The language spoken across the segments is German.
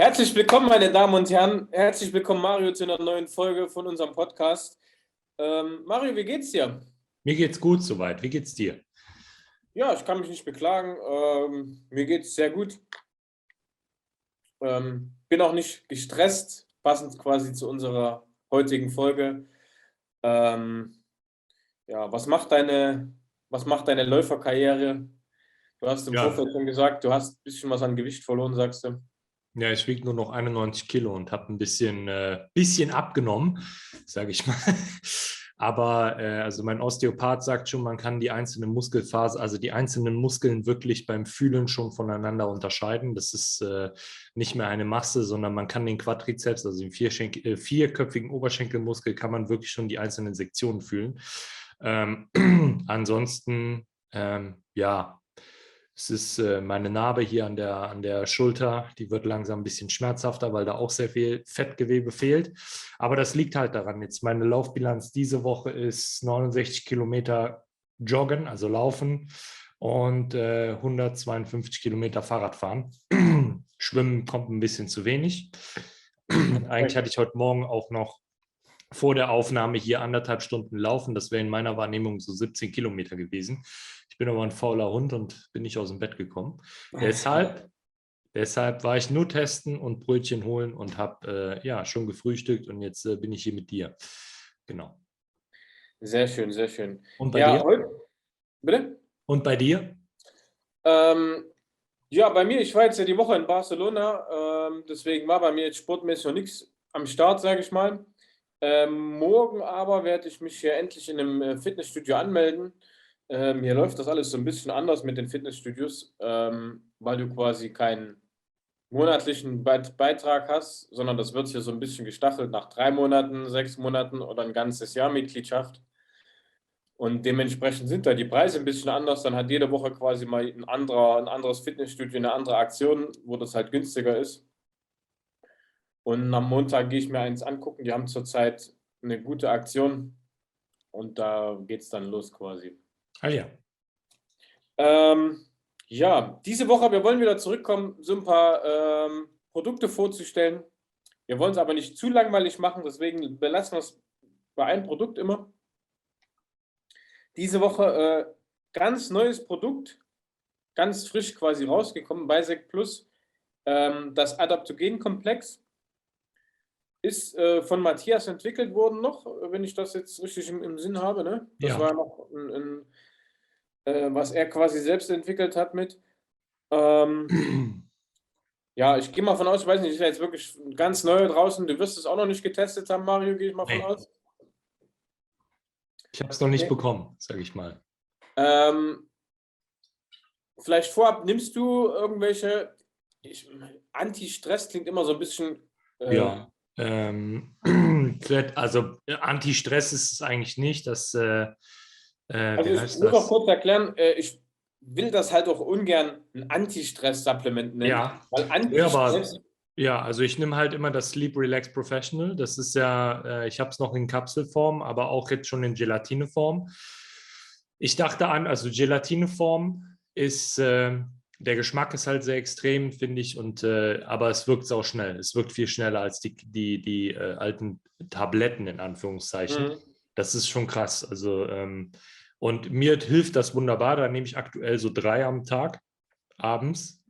Herzlich willkommen, meine Damen und Herren. Herzlich willkommen, Mario, zu einer neuen Folge von unserem Podcast. Mario, wie geht's dir? Mir geht's gut soweit. Wie geht's dir? Ja, ich kann mich nicht beklagen. Mir geht's sehr gut. Bin auch nicht gestresst, passend quasi zu unserer heutigen Folge. Ähm, ja, was macht deine Läuferkarriere? Du hast im Ja, Vorfeld schon gesagt, du hast ein bisschen was an Gewicht verloren, sagst du. ja, ich wiege nur noch 91 Kilo und habe ein bisschen abgenommen, sage ich mal. Aber also mein Osteopath sagt schon, man kann die einzelnen Muskelphasen, also die einzelnen Muskeln wirklich beim Fühlen schon voneinander unterscheiden. Das ist nicht mehr eine Masse, sondern man kann den Quadrizeps, also den vierköpfigen Oberschenkelmuskel, kann man wirklich schon die einzelnen Sektionen fühlen. Ansonsten, ja. Es ist meine Narbe hier an der Schulter, die wird langsam ein bisschen schmerzhafter, weil da auch sehr viel Fettgewebe fehlt. Aber das liegt halt daran. Jetzt meine Laufbilanz diese Woche ist 69 Kilometer Joggen, also Laufen, und 152 Kilometer Fahrradfahren. Schwimmen kommt ein bisschen zu wenig. Eigentlich hatte ich heute Morgen auch noch vor der Aufnahme hier 1,5 Stunden laufen. Das wäre in meiner Wahrnehmung so 17 Kilometer gewesen. Ich bin aber ein fauler Hund und bin nicht aus dem Bett gekommen. Deshalb war ich nur testen und Brötchen holen und habe ja schon gefrühstückt und jetzt bin ich hier mit dir. Genau. Sehr schön, sehr schön. Und bei Ja, dir? heute, bitte? Und bei dir? Ähm, ja, bei mir, ich war jetzt ja die Woche in Barcelona, deswegen war bei mir jetzt sportmäßig noch nichts am Start, sage ich mal. Morgen aber werde ich mich hier endlich in einem Fitnessstudio anmelden. Hier läuft das alles so ein bisschen anders mit den Fitnessstudios, weil du quasi keinen monatlichen Beitrag hast, sondern das wird hier so ein bisschen gestaffelt nach 3 Monaten, 6 Monaten oder ein ganzes Jahr Mitgliedschaft. Und dementsprechend sind da die Preise ein bisschen anders. Dann hat jede Woche quasi mal ein anderes Fitnessstudio, eine andere Aktion, wo das halt günstiger ist. Und am Montag gehe ich mir eins angucken. Die haben zurzeit eine gute Aktion und da geht es dann los quasi. Ah ja. Ähm, ja, diese Woche, wir wollen wieder zurückkommen, so ein paar Produkte vorzustellen. Wir wollen es aber nicht zu langweilig machen, deswegen belassen wir es bei einem Produkt immer. Diese Woche ganz neues Produkt, ganz frisch quasi rausgekommen, Bisec Plus. Das Adaptogen-Komplex ist von Matthias entwickelt worden noch, wenn ich das jetzt richtig im Sinn habe. Ne? Das Ja. war noch was er quasi selbst entwickelt hat mit. Ähm, ja, ich gehe mal von aus, ich weiß nicht, ist ja jetzt wirklich ganz neu draußen. Du wirst es auch noch nicht getestet haben, Mario, gehe ich mal von Nee, aus. ich habe es noch nicht Okay. bekommen, sage ich mal. Ähm, vielleicht vorab, nimmst du irgendwelche, Anti-Stress klingt immer so ein bisschen, Ja. Also Anti-Stress ist es eigentlich nicht. also Wie ich heißt muss auch das? kurz erklären, ich will das halt auch ungern ein Anti-Stress-Supplement nennen, Ja, weil ja, aber Anti-Stress, ja, also ich nehme halt immer das Sleep Relax Professional. Das ist ja, ich habe es noch in Kapselform, aber auch jetzt schon in Gelatineform. Ich dachte an, also Gelatineform ist, der Geschmack ist halt sehr extrem, finde ich, aber es wirkt sau schnell. Es wirkt viel schneller als die alten Tabletten in Anführungszeichen. mhm. Das ist schon krass. Also, und mir hilft das wunderbar. Da nehme ich aktuell so 3 am Tag abends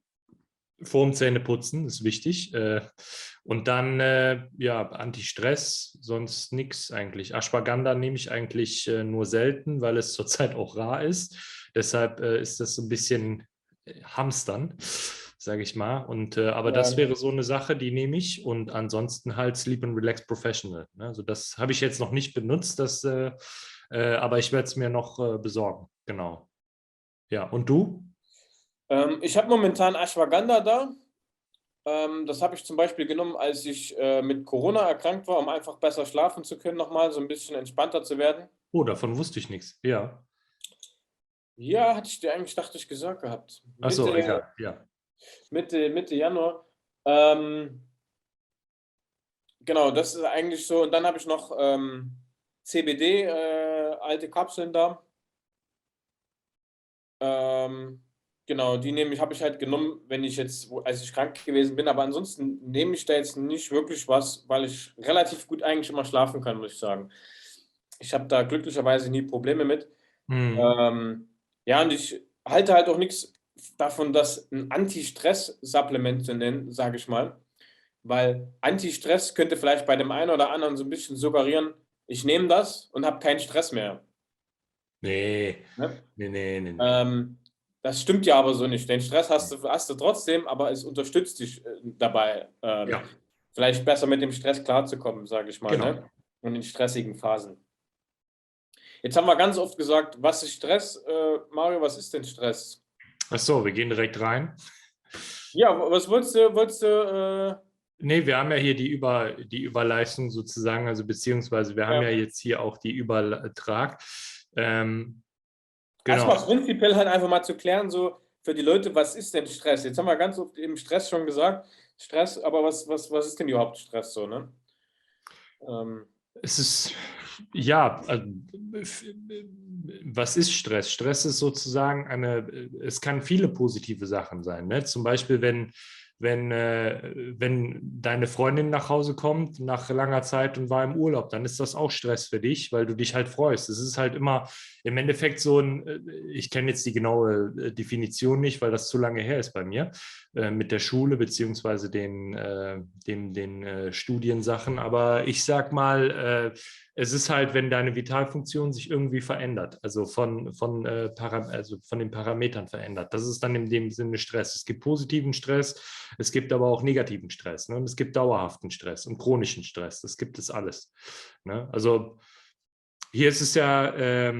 vorm Zähneputzen, ist wichtig. Und dann, ja, Anti-Stress, sonst nichts eigentlich. Ashwagandha nehme ich eigentlich nur selten, weil es zurzeit auch rar ist. Deshalb ist das so ein bisschen Hamstern, sage ich mal. Aber das Ja. wäre so eine Sache, die nehme ich. Und ansonsten halt Sleep and Relax Professional. Ne? Also das habe ich jetzt noch nicht benutzt, aber ich werde es mir noch besorgen. Genau. Ja, und du? Ich habe momentan Ashwagandha da. Das habe ich zum Beispiel genommen, als ich mit Corona erkrankt war, um einfach besser schlafen zu können, nochmal so ein bisschen entspannter zu werden. Oh, davon wusste ich nichts. Ja. Ja, hatte ich dir eigentlich, dachte ich, gesagt gehabt. Ach so, egal. Ja. Mitte Januar. Ähm, genau, das ist eigentlich so. Und dann habe ich noch CBD, alte Kapseln da. Ähm, Genau, habe ich halt genommen, wenn ich jetzt, als ich krank gewesen bin, aber ansonsten nehme ich da jetzt nicht wirklich was, weil ich relativ gut eigentlich immer schlafen kann, muss ich sagen. Ich habe da glücklicherweise nie Probleme mit. Mhm. Ähm, ja, und ich halte halt auch nichts davon, das ein Anti-Stress-Supplement zu nennen, sage ich mal. Weil Anti-Stress könnte vielleicht bei dem einen oder anderen so ein bisschen suggerieren, ich nehme das und habe keinen Stress mehr. Nee, Ne? nee, nee, nee, nee. Ähm, Das stimmt ja aber so nicht. Den Stress hast du trotzdem, aber es unterstützt dich dabei, Ja, vielleicht besser mit dem Stress klarzukommen, sage ich mal, genau. ne? Und in stressigen Phasen. Jetzt haben wir ganz oft gesagt, was ist Stress? Mario, was ist denn Stress? Ach so, wir gehen direkt rein. Ja, was Nee, wir haben ja hier die Überleistung sozusagen, also beziehungsweise wir haben ja ja, jetzt hier auch die Übertrag. Ähm, erstmal genau. prinzipiell halt einfach mal zu klären, so für die Leute, was ist denn Stress? Jetzt haben wir ganz oft eben Stress schon gesagt, Stress, aber was ist denn überhaupt Stress so, ne? Ähm, Es ist, ja, was ist Stress? Stress ist sozusagen es kann viele positive Sachen sein. Ne? Zum Beispiel, wenn deine Freundin nach Hause kommt nach langer Zeit und war im Urlaub, dann ist das auch Stress für dich, weil du dich halt freust. Es ist halt immer im Endeffekt ich kenne jetzt die genaue Definition nicht, weil das zu lange her ist bei mir, mit der Schule beziehungsweise den Studiensachen. Aber ich sag mal, es ist halt, wenn deine Vitalfunktion sich irgendwie verändert, also also von den Parametern verändert. Das ist dann in dem Sinne Stress. Es gibt positiven Stress, es gibt aber auch negativen Stress. Ne? Und es gibt dauerhaften Stress und chronischen Stress. Das gibt es alles. Ne? Also hier ist es ja,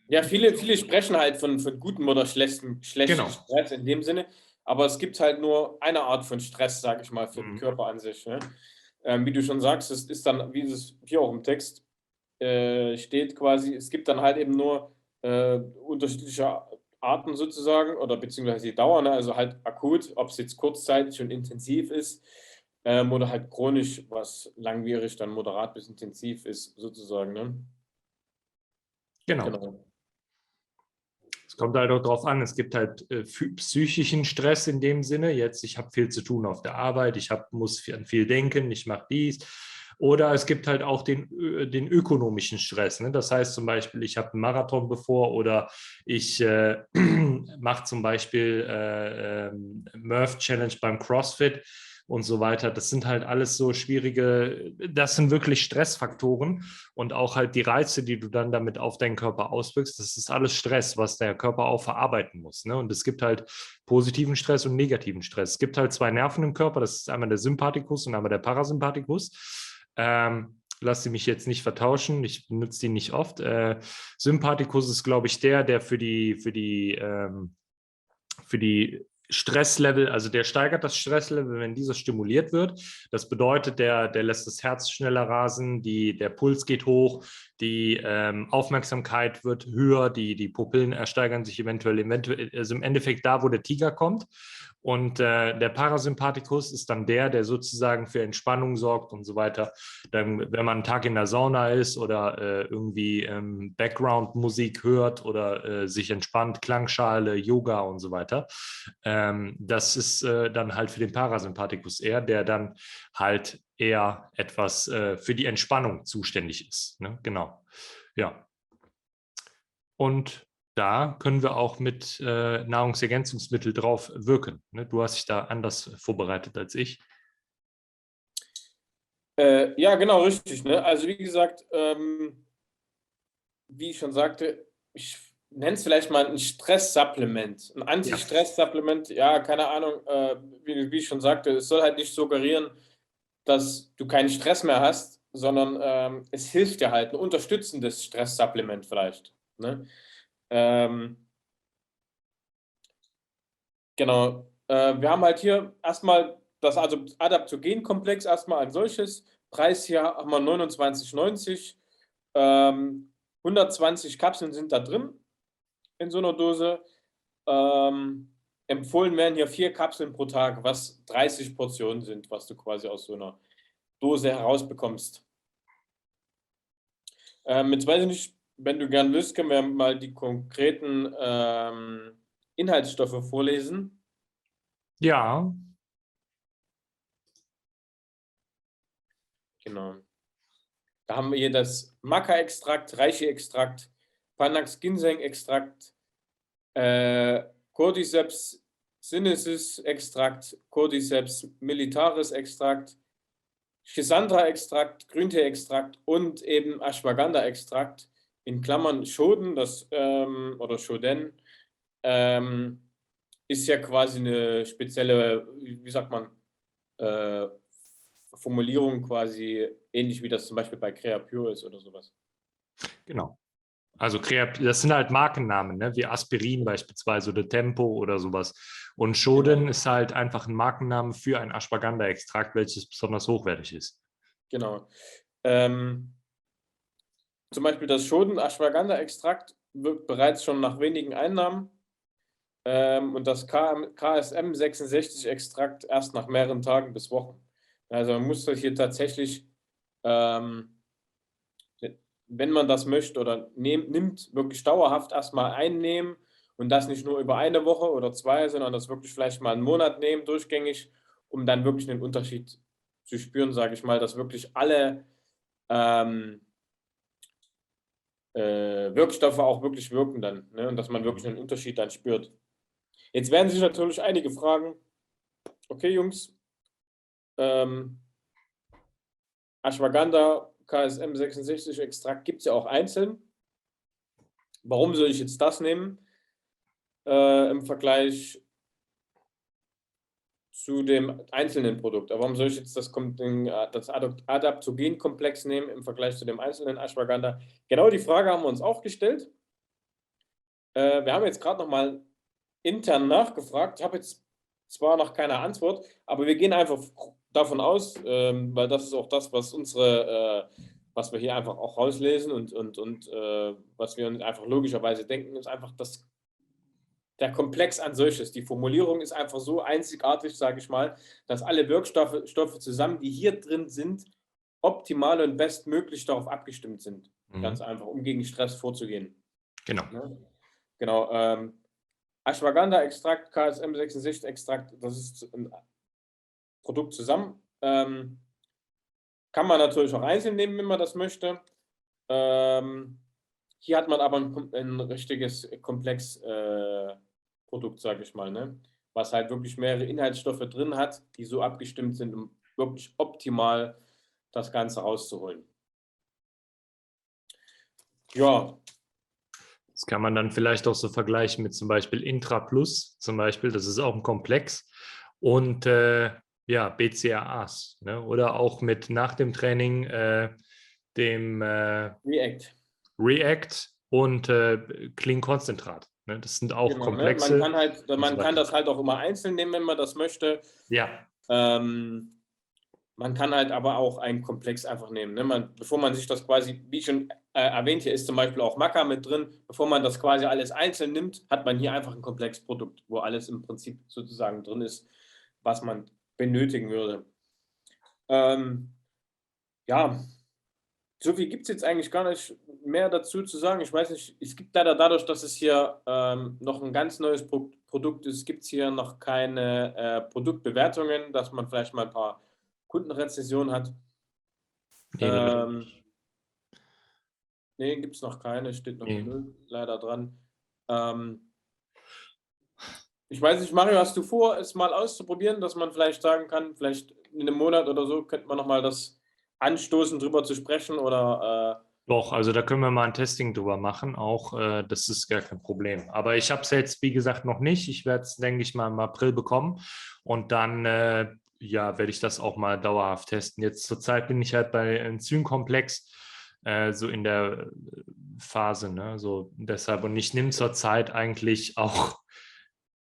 Ja, viele sprechen halt von gutem oder schlechten genau. Stress in dem Sinne, aber es gibt halt nur eine Art von Stress, sage ich mal, für den Mhm. Körper an sich. Ne? Wie du schon sagst, es ist dann, wie es hier auch im Text steht quasi, es gibt dann halt eben nur unterschiedliche Arten sozusagen oder beziehungsweise die Dauer, ne? Also halt akut, ob es jetzt kurzzeitig und intensiv ist oder halt chronisch, was langwierig, dann moderat bis intensiv ist sozusagen. Ne? Genau. Genau. Es kommt halt auch darauf an, es gibt halt psychischen Stress in dem Sinne. Jetzt, ich habe viel zu tun auf der Arbeit, muss an viel denken, ich mache dies. Oder es gibt halt auch den ökonomischen Stress. Ne? Das heißt zum Beispiel, ich habe einen Marathon bevor oder ich mache zum Beispiel Murph Challenge beim CrossFit und so weiter. Das sind halt alles so das sind wirklich Stressfaktoren und auch halt die Reize, die du dann damit auf deinen Körper auswirkst, das ist alles Stress, was der Körper auch verarbeiten muss. Ne? Und es gibt halt positiven Stress und negativen Stress. Es gibt halt zwei Nerven im Körper, das ist einmal der Sympathikus und einmal der Parasympathikus. Lass sie mich jetzt nicht vertauschen, ich benutze die nicht oft. Sympathikus ist, glaube ich, der für die Stresslevel, also der steigert das Stresslevel, wenn dieser stimuliert wird. Das bedeutet, der lässt das Herz schneller rasen, der Puls geht hoch, die Aufmerksamkeit wird höher, die Pupillen ersteigern sich eventuell, also im Endeffekt da, wo der Tiger kommt. Und der Parasympathikus ist dann der sozusagen für Entspannung sorgt und so weiter. Dann, wenn man einen Tag in der Sauna ist oder irgendwie Background-Musik hört oder sich entspannt, Klangschale, Yoga und so weiter, das ist dann halt für den Parasympathikus der dann halt eher etwas für die Entspannung zuständig ist. Ne? Genau. Ja. Und da können wir auch mit Nahrungsergänzungsmittel drauf wirken. Ne? Du hast dich da anders vorbereitet als ich. Ja, genau, richtig. Ne? Also wie gesagt, wie ich schon sagte, ich nenne es vielleicht mal ein Stress-Supplement. Ein Ja, Anti-Stress-Supplement, ja, keine Ahnung, wie ich schon sagte, es soll halt nicht suggerieren, dass du keinen Stress mehr hast, sondern es hilft dir halt, ein unterstützendes Stress-Supplement vielleicht. Ne? Ähm, genau. Wir haben halt hier erstmal das also Adaptogen-Komplex erstmal als solches. Preis hier haben wir 29,90. 120 Kapseln sind da drin in so einer Dose. Empfohlen werden hier 4 Kapseln pro Tag, was 30 Portionen sind, was du quasi aus so einer Dose herausbekommst. Jetzt weiß ich nicht, wenn du gern willst, können wir mal die konkreten Inhaltsstoffe vorlesen? Ja, Genau. Da haben wir hier das Maca-Extrakt, Reishi-Extrakt, Panax-Ginseng-Extrakt, Cordyceps sinensis-Extrakt, Cordyceps militaris-Extrakt, Schisandra-Extrakt, Grüntee-Extrakt und eben Ashwagandha-Extrakt in Klammern Shoden, oder Shoden, ist ja quasi eine spezielle, wie sagt man, äh, Formulierung quasi ähnlich wie das zum Beispiel bei Creapure ist oder sowas. genau. Also das sind halt Markennamen, ne? Wie Aspirin beispielsweise oder Tempo oder sowas. Und Shoden Genau. ist halt einfach ein Markenname für ein Ashwagandha-Extrakt, welches besonders hochwertig ist. Genau. Zum Beispiel das Shoden-Ashwagandha-Extrakt wirkt bereits schon nach wenigen Einnahmen und das KSM-66-Extrakt erst nach mehreren Tagen bis Wochen. Also man muss das hier tatsächlich, ähm, wenn man das möchte oder nimmt, wirklich dauerhaft erstmal einnehmen und das nicht nur über eine Woche oder zwei, sondern das wirklich vielleicht mal einen Monat nehmen, durchgängig, um dann wirklich einen Unterschied zu spüren, sage ich mal, dass wirklich alle Wirkstoffe auch wirklich wirken dann, ne? Und dass man wirklich einen Unterschied dann spürt. Jetzt werden sich natürlich einige fragen, okay Jungs, ähm, Ashwagandha KSM 66 Extrakt gibt es ja auch einzeln. Warum soll ich jetzt das nehmen im Vergleich zu dem einzelnen Produkt? Aber warum soll ich jetzt das Adaptogenkomplex nehmen im Vergleich zu dem einzelnen Ashwagandha? Genau die Frage haben wir uns auch gestellt. Wir haben jetzt gerade noch mal intern nachgefragt. Ich habe jetzt zwar noch keine Antwort, aber wir gehen einfach davon aus, weil das ist auch das, was was wir hier einfach auch rauslesen und was wir uns einfach logischerweise denken, ist einfach, dass der Komplex an solches, die Formulierung ist einfach so einzigartig, sage ich mal, dass alle Wirkstoffe zusammen, die hier drin sind, optimal und bestmöglich darauf abgestimmt sind. Ganz einfach, um gegen Stress vorzugehen. Genau. Ne? Genau. Ashwagandha-Extrakt, KSM-66-Extrakt, das ist ein Produkt zusammen. Kann man natürlich auch einzeln nehmen, wenn man das möchte. Hier hat man aber ein richtiges Komplex-Produkt, sage ich mal, ne? Was halt wirklich mehrere Inhaltsstoffe drin hat, die so abgestimmt sind, um wirklich optimal das Ganze rauszuholen. Ja. Das kann man dann vielleicht auch so vergleichen mit zum Beispiel Intra Plus, zum Beispiel, das ist auch ein Komplex. Und ja, BCAAs, ne? Oder auch mit nach dem Training dem React und Clean-Konzentrat. Ne? Das sind auch Genau, ne? Komplexe. Man kann das halt auch immer einzeln nehmen, wenn man das möchte. Ja. Man kann halt aber auch einen Komplex einfach nehmen. Ne? Bevor man sich das quasi, wie schon erwähnt, hier ist zum Beispiel auch Maca mit drin. Bevor man das quasi alles einzeln nimmt, hat man hier einfach ein Komplexprodukt, wo alles im Prinzip sozusagen drin ist, was man benötigen würde. Ja, so viel gibt es jetzt eigentlich gar nicht mehr dazu zu sagen. Ich weiß nicht, es gibt leider dadurch, dass es hier noch ein ganz neues Produkt ist, gibt es hier noch keine Produktbewertungen, dass man vielleicht mal ein paar Kundenrezensionen hat. Nee, gibt es noch keine, steht noch Nee. 0 leider dran. Ich weiß nicht, Mario, hast du vor, es mal auszuprobieren, dass man vielleicht sagen kann, vielleicht in einem Monat oder so könnte man nochmal das anstoßen, drüber zu sprechen oder Doch, also da können wir mal ein Testing drüber machen, auch das ist gar kein Problem. Aber ich habe es jetzt, wie gesagt, noch nicht. Ich werde es, denke ich mal, im April bekommen und dann ja, werde ich das auch mal dauerhaft testen. Jetzt zurzeit bin ich halt bei Enzymkomplex so in der Phase, ne? So deshalb und ich nehme zurzeit eigentlich auch,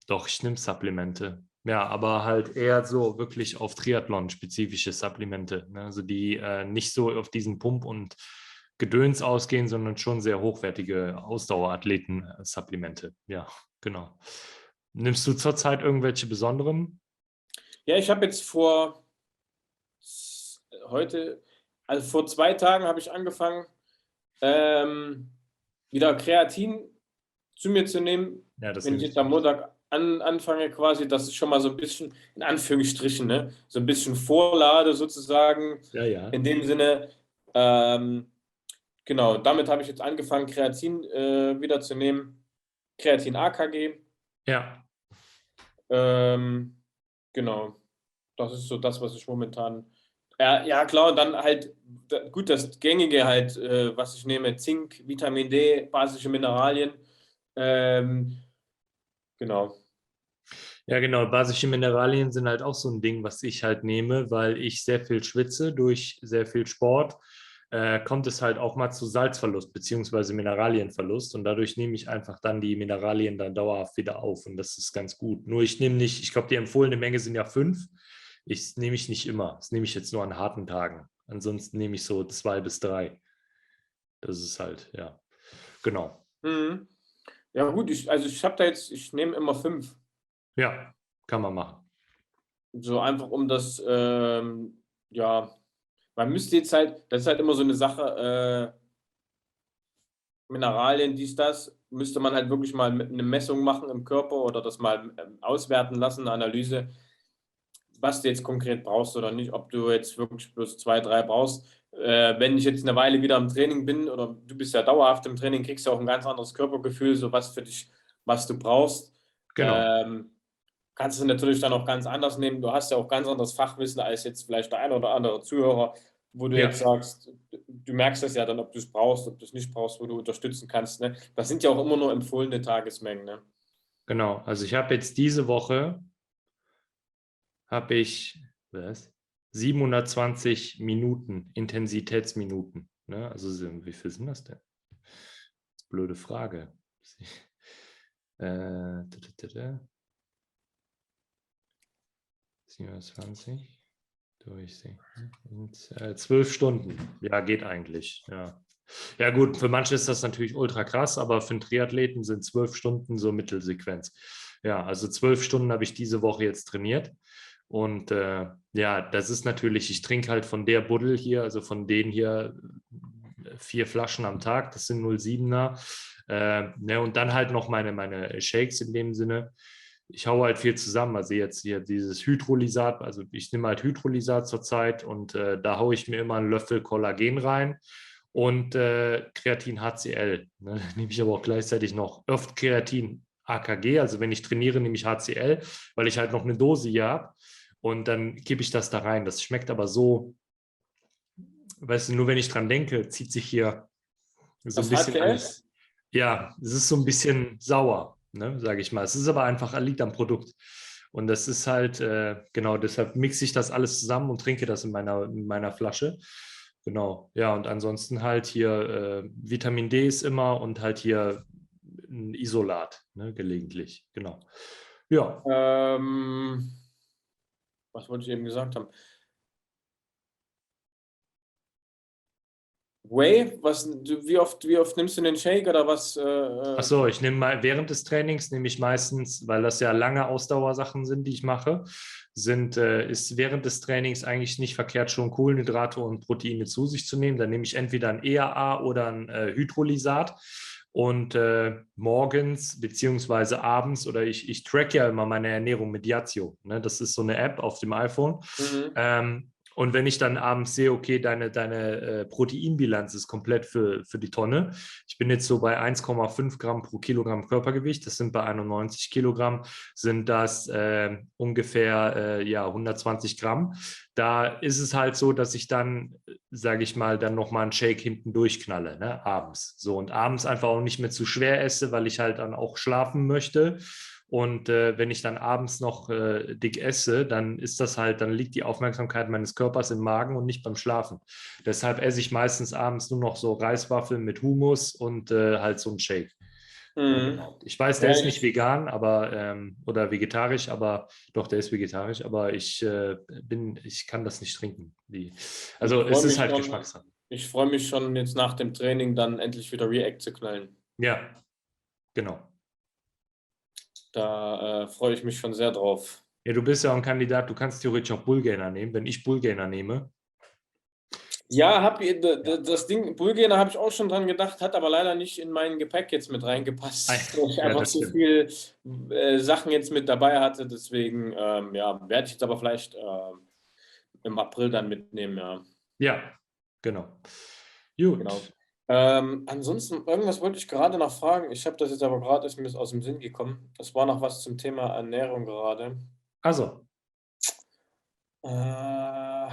doch, ich nehme Supplemente. Ja, aber halt eher so wirklich auf Triathlon-spezifische Supplemente, ne? Also die nicht so auf diesen Pump und Gedöns ausgehen, sondern schon sehr hochwertige Ausdauerathleten-Supplemente. Ja, genau. Nimmst du zurzeit irgendwelche besonderen? ja, ich habe jetzt also vor 2 Tagen habe ich angefangen, wieder Kreatin zu mir zu nehmen, Ja, das wenn ich nehme jetzt ich am nicht. Montag anfange quasi, dass ich schon mal so ein bisschen, in Anführungsstrichen, ne, so ein bisschen vorlade sozusagen, Ja, ja. in dem Sinne, ähm, genau, damit habe ich jetzt angefangen, Kreatin wieder zu nehmen, Kreatin AKG, Ja, genau, das ist so das, was ich momentan, ja klar, und dann halt, gut, das Gängige halt, was ich nehme, Zink, Vitamin D, basische Mineralien, ähm, genau. ja, genau. Basische Mineralien sind halt auch so ein Ding, was ich halt nehme, weil ich sehr viel schwitze durch sehr viel Sport. Kommt es halt auch mal zu Salzverlust beziehungsweise Mineralienverlust und dadurch nehme ich einfach dann die Mineralien dann dauerhaft wieder auf und das ist ganz gut. Nur ich nehme nicht, ich glaube, die empfohlene Menge sind ja 5. Nehme ich nicht immer. Das nehme ich jetzt nur an harten Tagen. Ansonsten nehme ich so 2 bis 3. Das ist halt, ja, genau. Mhm. Ja, gut, also ich habe da jetzt, ich nehme immer 5. Ja, kann man machen. So einfach um das, ja, man müsste jetzt halt, das ist halt immer so eine Sache, Mineralien, dies, das, müsste man halt wirklich mal mit eine Messung machen im Körper oder das mal auswerten lassen, eine Analyse, was du jetzt konkret brauchst oder nicht, ob du jetzt wirklich bloß 2, 3 brauchst. Wenn ich jetzt eine Weile wieder im Training bin oder du bist ja dauerhaft im Training, kriegst du auch ein ganz anderes Körpergefühl, so was für dich, was du brauchst. Genau. Ähm, Kannst du natürlich dann auch ganz anders nehmen. Du hast ja auch ganz anderes Fachwissen als jetzt vielleicht der ein oder andere Zuhörer, wo du jetzt Ja, sagst, du merkst das ja dann, ob du es brauchst, ob du es nicht brauchst, wo du unterstützen kannst. Ne? Das sind ja auch immer nur empfohlene Tagesmengen. Ne? genau. Also ich habe jetzt diese Woche habe ich was? 720 Minuten, Intensitätsminuten. Ne? Also wie viel sind das denn? Das ist eine blöde Frage. 27 durch 12 Stunden. Ja, geht eigentlich. Ja. Ja, gut, für manche ist das natürlich ultra krass, aber für einen Triathleten sind 12 Stunden so Mittelsequenz. Ja, also 12 Stunden habe ich diese Woche jetzt trainiert. Und ja, das ist natürlich, ich trinke halt von der Buddel hier, also von denen hier 4 Flaschen am Tag, das sind 0,7er. Ne, und dann halt noch meine Shakes in dem Sinne. Ich haue halt viel zusammen. Also jetzt hier dieses Hydrolysat, also ich nehme halt Hydrolysat zurzeit und da haue ich mir immer einen Löffel Kollagen rein und Kreatin HCl. Ne? Nehme ich aber auch gleichzeitig noch oft Kreatin AKG. Also wenn ich trainiere, nehme ich HCl, weil ich halt noch eine Dose hier habe. Und dann kippe ich das da rein. Das schmeckt aber so, weißt du, nur wenn ich dran denke, zieht sich hier so ein Das bisschen HCl? alles. Ja, es ist so ein bisschen sauer, ne, sage ich mal. Es ist aber einfach, liegt am Produkt. Und das ist halt, genau, deshalb mixe ich das alles zusammen und trinke das in meiner Flasche. Genau, ja, und ansonsten halt hier Vitamin D ist immer und halt hier ein Isolat, ne, gelegentlich. Genau. Ja, Ähm, Was wollte ich eben gesagt haben? Whey? Wie oft nimmst du den Shake oder was? ach so, ich nehme mal während des Trainings nehme ich meistens, weil das ja lange Ausdauersachen sind, die ich mache, ist während des Trainings eigentlich nicht verkehrt, schon Kohlenhydrate und Proteine zu sich zu nehmen. Dann nehme ich entweder ein EAA oder ein Hydrolysat. Und morgens beziehungsweise abends oder ich track ja immer meine Ernährung mit Yazio. Ne? Das ist so eine App auf dem iPhone. Mhm. Und wenn ich dann abends sehe, okay, deine Proteinbilanz ist komplett für die Tonne. Ich bin jetzt so bei 1,5 Gramm pro Kilogramm Körpergewicht. Das sind bei 91 Kilogramm, sind das ungefähr ja, 120 Gramm. Da ist es halt so, dass ich dann, sage ich mal, dann nochmal einen Shake hinten durchknalle, ne, abends. So und abends einfach auch nicht mehr zu schwer esse, weil ich halt dann auch schlafen möchte. Und wenn ich dann abends noch dick esse, dann ist das halt, dann liegt die Aufmerksamkeit meines Körpers im Magen und nicht beim Schlafen. Deshalb esse ich meistens abends nur noch so Reiswaffeln mit Hummus und halt so ein Shake. Ja, Mhm. genau. Ich weiß, der Ja, ist nicht vegan, aber oder vegetarisch, aber doch, der ist vegetarisch, aber ich kann das nicht trinken. ich Also freue es ist mich halt schon, Geschmackssache. ich freue mich schon jetzt nach dem Training dann endlich wieder React zu knallen. Ja, genau. Da freue ich mich schon sehr drauf. Ja, du bist ja auch ein Kandidat, du kannst theoretisch auch Bullgainer nehmen. Wenn ich Bullgainer nehme, Ja, das Ding, Bulgarier habe ich auch schon dran gedacht, hat aber leider nicht in mein Gepäck jetzt mit reingepasst, weil ich Ja, einfach das zu stimmt. viel Sachen jetzt mit dabei hatte. Deswegen, ja, werde ich jetzt aber vielleicht im April dann mitnehmen, ja. Ja, genau. Genau. Gut. Ansonsten, irgendwas wollte ich gerade noch fragen. Ich habe das jetzt aber gerade, ist mir das aus dem Sinn gekommen. Das war noch was zum Thema Ernährung gerade. Also, Äh,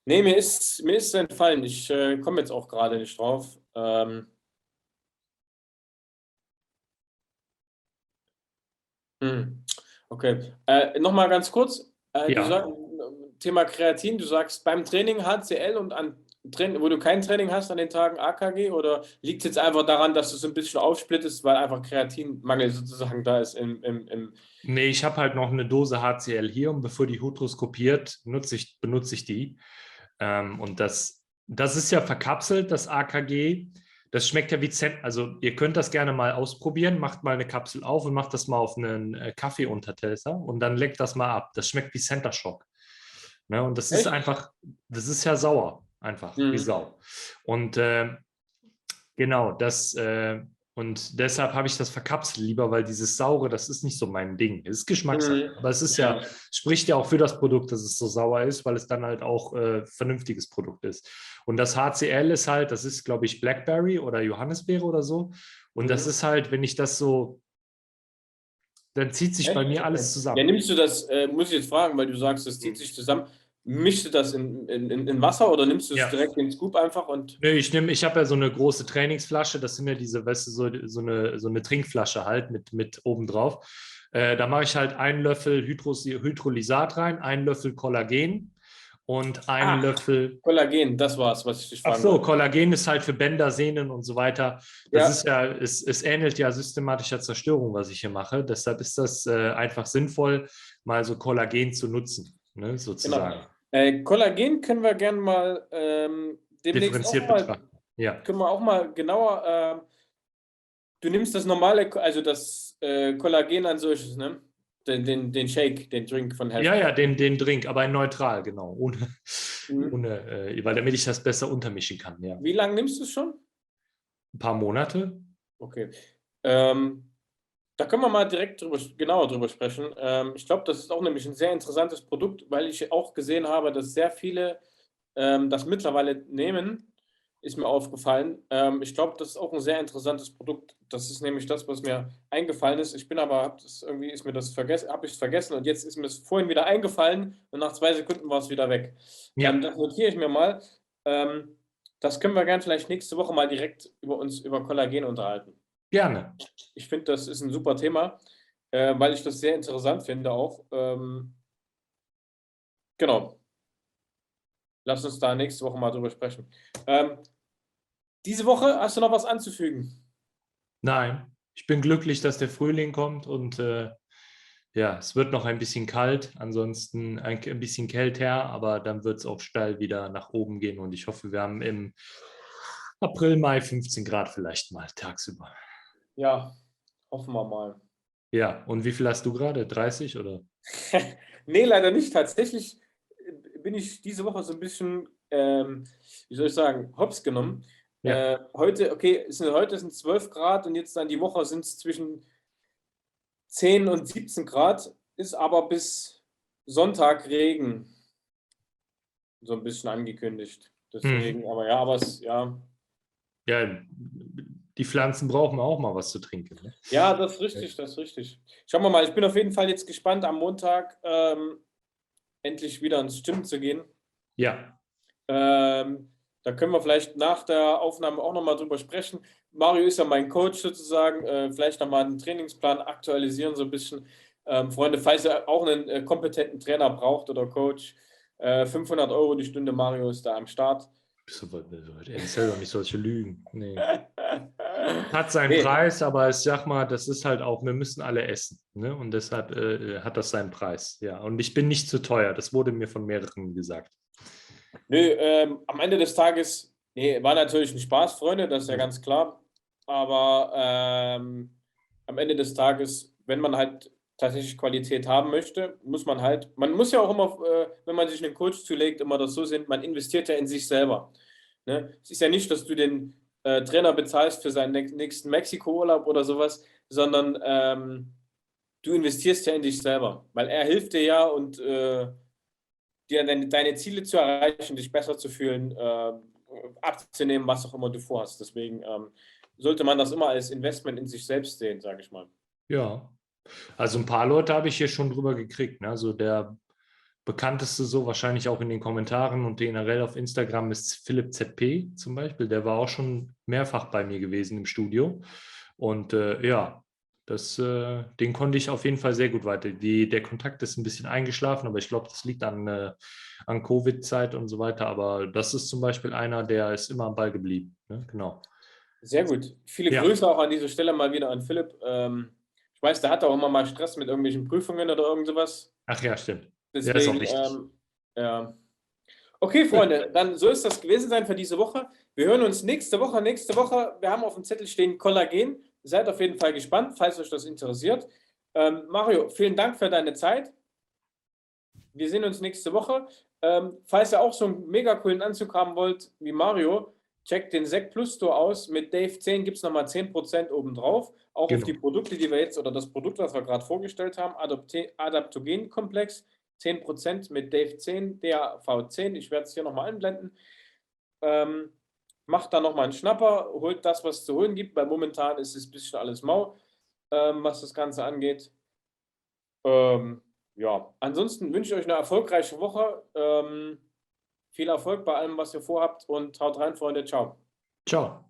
nee, mir ist es entfallen. Ich komme jetzt auch gerade nicht drauf. Hm. Okay. Nochmal ganz kurz. ja. Thema Kreatin, du sagst beim Training HCL und wo du kein Training hast an den Tagen AKG, oder liegt es jetzt einfach daran, dass du es ein bisschen aufsplittest, weil einfach Kreatinmangel sozusagen da ist Nee, ich habe halt noch eine Dose HCl hier und bevor die Hydros kopiert, benutze ich die. Und das ist ja verkapselt, das AKG. Das schmeckt ja wie Zent. Also ihr könnt das gerne mal ausprobieren. Macht mal eine Kapsel auf und macht das mal auf einen Kaffeeuntersetzer und dann leckt das mal ab. Das schmeckt wie Center Shock. Ne? Und das ist Echt? einfach, das ist ja sauer, einfach wie Mhm. Sau. Und genau, und deshalb habe ich das verkapselt lieber, weil dieses Saure, das ist nicht so mein Ding. Es ist Geschmackssache. Mhm. Aber es ist ja, Ja. spricht ja auch für das Produkt, dass es so sauer ist, weil es dann halt auch vernünftiges Produkt ist. Und das HCl ist halt, das ist, glaube ich, Blackberry oder Johannisbeere oder so. Und das Mhm. ist halt, wenn ich das so, dann zieht sich bei Echt? mir alles Okay. Ja, zusammen. nimmst du das, muss ich jetzt fragen, weil du sagst, das zieht sich zusammen. Mischst du das in Wasser oder nimmst du es Ja. direkt in den Scoop einfach und. Nö, ich habe ja so eine große Trainingsflasche, das sind ja diese, weißt du, so eine Trinkflasche halt mit oben drauf. Da mache ich halt einen Löffel Hydrolysat rein, einen Löffel Kollagen und einen Ah, Löffel. Kollagen, das war's, was ich dich Ach fragen so, wollte. Kollagen ist halt für Bänder, Sehnen und so weiter. Das ist Ja, ja, es ähnelt ja systematischer Zerstörung, was ich hier mache. Deshalb ist das einfach sinnvoll, mal so Kollagen zu nutzen, ne, genau. sozusagen. Kollagen können wir gerne mal demnächst auch Differenziert mal, betrachten. Ja. können wir auch mal genauer. Du nimmst das normale, also das Kollagen an solches, ne? Den Shake, den Drink von Ja, ja, Healthcare. den Drink, aber in neutral, genau. Mhm. Weil damit ich das besser untermischen kann, ja. Wie lange nimmst du es schon? Ein paar Monate. Okay. Ähm, Da können wir mal direkt genauer drüber sprechen. Ich glaube, das ist auch nämlich ein sehr interessantes Produkt, weil ich auch gesehen habe, dass sehr viele das mittlerweile nehmen, ist mir aufgefallen. Ich glaube, das ist auch ein sehr interessantes Produkt. Das ist nämlich das, was mir eingefallen ist. Ich bin aber, irgendwie ist mir das vergessen, habe ich es vergessen und jetzt ist mir das vorhin wieder eingefallen und nach 2 Sekunden war es wieder weg. Ja, Das notiere ich mir mal. Ähm, Das können wir gern vielleicht nächste Woche mal direkt über Kollagen unterhalten. gerne. Ich finde, das ist ein super Thema, weil ich das sehr interessant finde auch. Genau, lass uns da nächste Woche mal drüber sprechen. Ähm, diese Woche hast du noch was anzufügen? Nein, ich bin glücklich, dass der Frühling kommt und ja, es wird noch ein bisschen kalt, ansonsten ein bisschen kälter, aber dann wird es auch steil wieder nach oben gehen und ich hoffe, wir haben im April, Mai 15 Grad vielleicht mal tagsüber. Ja, hoffen wir mal. Ja, und wie viel hast du gerade? 30 oder? Nee, leider nicht. Tatsächlich bin ich diese Woche so ein bisschen, wie soll ich sagen, hops genommen. Ja. Heute, okay, heute sind 12 Grad und jetzt dann die Woche sind es zwischen 10 und 17 Grad, ist aber bis Sonntag Regen so ein bisschen angekündigt. Mhm. Deswegen, aber ja, aber es, ja. Ja, die Pflanzen brauchen auch mal was zu trinken. Ne? Ja, das ist richtig, das ist richtig. Schauen wir mal, ich bin auf jeden Fall jetzt gespannt, am Montag endlich wieder ins Gym zu gehen. Ja, Da können wir vielleicht nach der Aufnahme auch nochmal drüber sprechen. Mario ist ja mein Coach sozusagen. Vielleicht nochmal einen Trainingsplan aktualisieren, so ein bisschen. Freunde, falls ihr auch einen kompetenten Trainer braucht oder Coach, 500 € die Stunde, Mario ist da am Start. erzähl doch nicht solche Lügen. Nee. Hat seinen Nee, Preis, aber ich sag mal, das ist halt auch, wir müssen alle essen. Ne? Und deshalb hat das seinen Preis. Ja, und ich bin nicht zu teuer. Das wurde mir von mehreren gesagt. nö, am Ende des Tages, nee, war natürlich ein Spaß, Freunde, das ist ja ganz klar. Aber am Ende des Tages, wenn man halt tatsächlich Qualität haben möchte, muss man halt, man muss ja auch immer, wenn man sich einen Coach zulegt, immer das so sind, man investiert ja in sich selber. Ne? Es ist ja nicht, dass du den Trainer bezahlst für seinen nächsten Mexiko-Urlaub oder sowas, sondern du investierst ja in dich selber, weil er hilft dir ja und dir deine Ziele zu erreichen, dich besser zu fühlen, abzunehmen, was auch immer du vorhast. Deswegen sollte man das immer als Investment in sich selbst sehen, sage ich mal. Ja, also ein paar Leute habe ich hier schon drüber gekriegt. Ne? Also der bekannteste so wahrscheinlich auch in den Kommentaren und generell auf Instagram ist Philipp ZP zum Beispiel. Der war auch schon mehrfach bei mir gewesen im Studio. Und ja, den konnte ich auf jeden Fall sehr gut weiter. Der Kontakt ist ein bisschen eingeschlafen, aber ich glaube, das liegt an Covid-Zeit und so weiter. Aber das ist zum Beispiel einer, der ist immer am Ball geblieben. Ne? Genau. Sehr gut. Viele Ja. Grüße auch an dieser Stelle mal wieder an Philipp. Ich weiß, der hat auch immer mal Stress mit irgendwelchen Prüfungen oder irgend sowas. Ach ja, stimmt. Ja, ist auch Deswegen, wichtig. ja. Okay, Freunde, dann soll es das gewesen sein für diese Woche. Wir hören uns nächste Woche. Nächste Woche, wir haben auf dem Zettel stehen Kollagen. Seid auf jeden Fall gespannt, falls euch das interessiert. Mario, vielen Dank für deine Zeit. Wir sehen uns nächste Woche. Falls ihr auch so einen mega coolen Anzug haben wollt wie Mario, checkt den Sec Plus Store aus. Mit Dave 10 gibt es nochmal 10% obendrauf. Auch auf Genau. die Produkte, die wir jetzt, oder das Produkt, was wir gerade vorgestellt haben, Adaptogen-Komplex. 10% mit Dave 10, DAV10. Ich werde es hier nochmal einblenden. Macht da nochmal einen Schnapper, holt das, was es zu holen gibt, weil momentan ist es ein bisschen alles mau, was das Ganze angeht. Ja, ansonsten wünsche ich euch eine erfolgreiche Woche. Viel Erfolg bei allem, was ihr vorhabt und haut rein, Freunde. Ciao. Ciao.